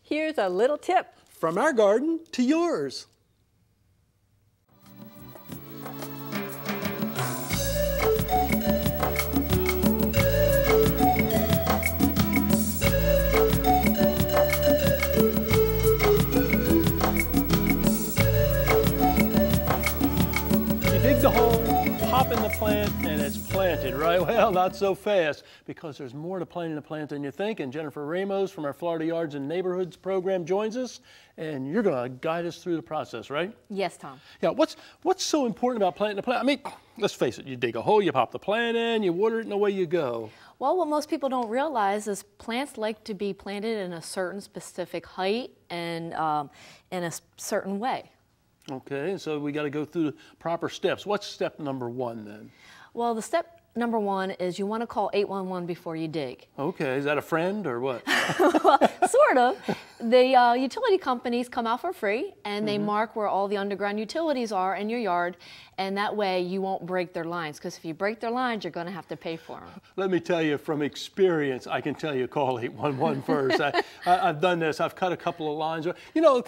Here's a little tip. From our garden to yours. Dig the hole, pop in the plant, and it's planted, right? Well, not so fast, because there's more to planting a plant than you think. And Jennifer Ramos from our Florida Yards and Neighborhoods program joins us, and you're going to guide us through the process, right? Yes, Tom. Yeah, what's so important about planting a plant? I mean, let's face it, you dig a hole, you pop the plant in, you water it, and away you go. Well, what most people don't realize is plants like to be planted in a certain specific height and in a certain way. Okay, so we got to go through the proper steps. What's step number one then? Well, the step number one is you want to call 811 before you dig. Okay, is that a friend or what? Well, sort of. The utility companies come out for free, and they mark where all the underground utilities are in your yard, and that way you won't break their lines, because if you break their lines, you're going to have to pay for them. Let me tell you from experience, I can tell you call 811 first. I've done this. I've cut a couple of lines. You know,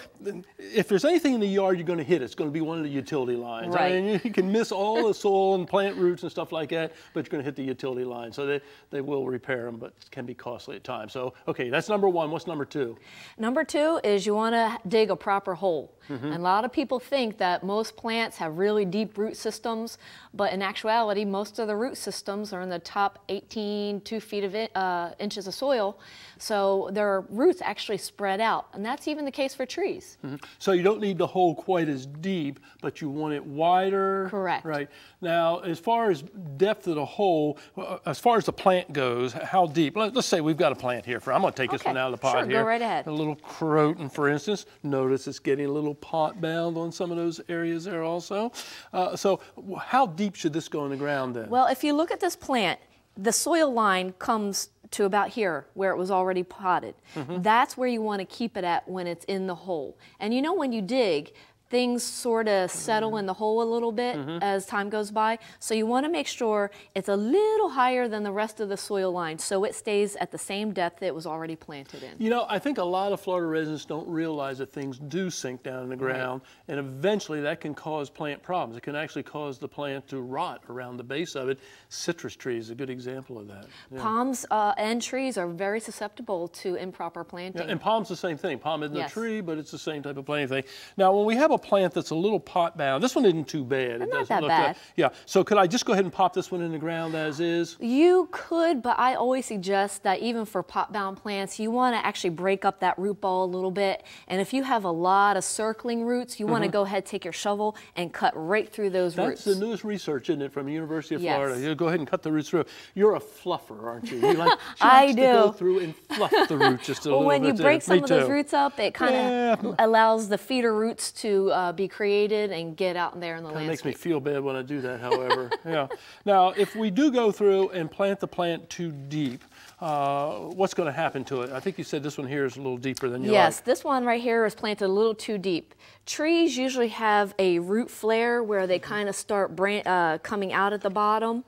if there's anything in the yard you're going to hit, it's going to be one of the utility lines. Right. I mean, you can miss all the soil and plant roots and stuff like that, but you're going to hit the utility line. So they will repair them, but it can be costly at times. So, okay, that's number one. What's number two? Number two is you want to dig a proper hole. And a lot of people think that most plants have really deep root systems, but in actuality, most of the root systems are in the top 2 feet of inches of soil. So their roots actually spread out, and that's even the case for trees. So you don't need the hole quite as deep, but you want it wider. Correct. Right. Now, as far as depth of the hole, as far as the plant goes, how deep? Let's say we've got a plant here. I'm going to take this one out of the pot sure, here. Go right ahead. A little croton, for instance. Notice it's getting a little pot bound on some of those areas there also. So how deep should this go in the ground then? Well, if you look at this plant, the soil line comes to about here where it was already potted. That's where you want to keep it at when it's in the hole. And you know, when you dig, things sort of settle in the hole a little bit as time goes by. So you want to make sure it's a little higher than the rest of the soil line so it stays at the same depth it was already planted in. You know, I think a lot of Florida residents don't realize that things do sink down in the ground, and eventually that can cause plant problems. It can actually cause the plant to rot around the base of it. Citrus trees is a good example of that. Yeah. Palms and trees are very susceptible to improper planting. Yeah, and palm's the same thing. Palm isn't Yes. a tree, but it's the same type of planting thing. Now, when we have a plant that's a little pot bound, this one isn't too bad. It Not doesn't that look bad. Yeah, so could I just go ahead and pop this one in the ground as is? You could, but I always suggest that even for pot-bound plants, you want to actually break up that root ball a little bit. And if you have a lot of circling roots, you want to go ahead, take your shovel, and cut right through those roots. That's the newest research, isn't it, from the University of Yes. Florida? You go ahead and cut the roots through. You're a fluffer, aren't you? You like I just do. to go through and fluff the roots just a Well, little bit. when you break some Me of those too. roots up, it kind of allows the feeder roots to be created and get out there in the It landscape. makes me feel bad when I do that, however. Yeah. Now, if we do go through and plant the plant too deep, what's going to happen to it? I think you said this one here is a little deeper than you Yes, like. this one right here is planted a little too deep. Trees usually have a root flare where they kind of start coming out at the bottom,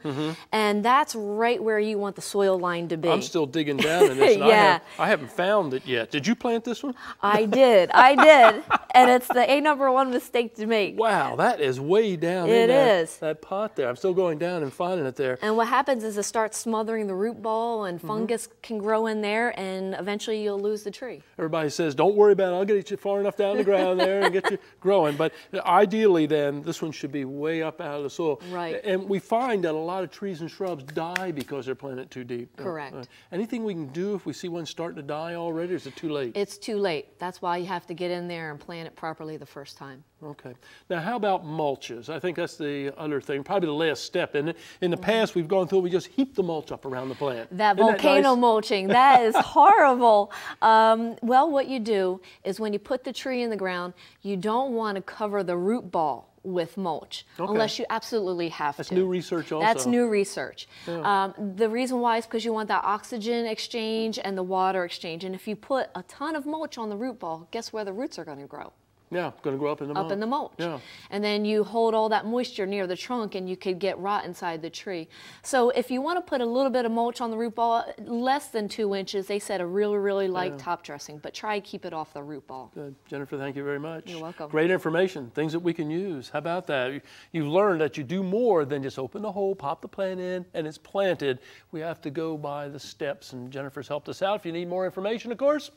and that's right where you want the soil line to be. I'm still digging down in this, and Yeah. I haven't found it yet. Did you plant this one? I did, and it's the #1 mistake to make. Wow, that is way down It in is. that pot there. I'm still going down and finding it there. And what happens is it starts smothering the root ball, and fungus can grow in there, and eventually you'll lose the tree. Everybody says, don't worry about it. I'll get you far enough down the ground there and get you growing. But ideally then, this one should be way up out of the soil. Right. And we find that a lot of trees and shrubs die because they're planted too deep. Correct. Anything we can do if we see one starting to die already, or is it too late? It's too late. That's why you have to get in there and plant it properly the first time. Okay. Now, how about mulches? I think that's the other thing, probably the last step. In the past, we've gone through, we just heap the mulch up around the plant. That Isn't volcano nice? mulching, that is horrible. Well, what you do is when you put the tree in the ground, you don't want to cover the root ball with mulch unless you absolutely have That's to. new research also. That's new research. Yeah. The reason why is because you want that oxygen exchange and the water exchange. And if you put a ton of mulch on the root ball, guess where the roots are going to grow? Yeah, going to grow up in the mulch. Up in the mulch. Yeah. And then you hold all that moisture near the trunk and you could get rot inside the tree. So if you want to put a little bit of mulch on the root ball, less than 2 inches, they said a really light top dressing, but try to keep it off the root ball. Good. Jennifer, thank you very much. You're welcome. Great information, things that we can use. How about that? You've learned that you do more than just open the hole, pop the plant in, and it's planted. We have to go by the steps, and Jennifer's helped us out. If you need more information, of course,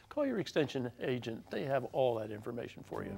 call your extension agent. They have all that information for you.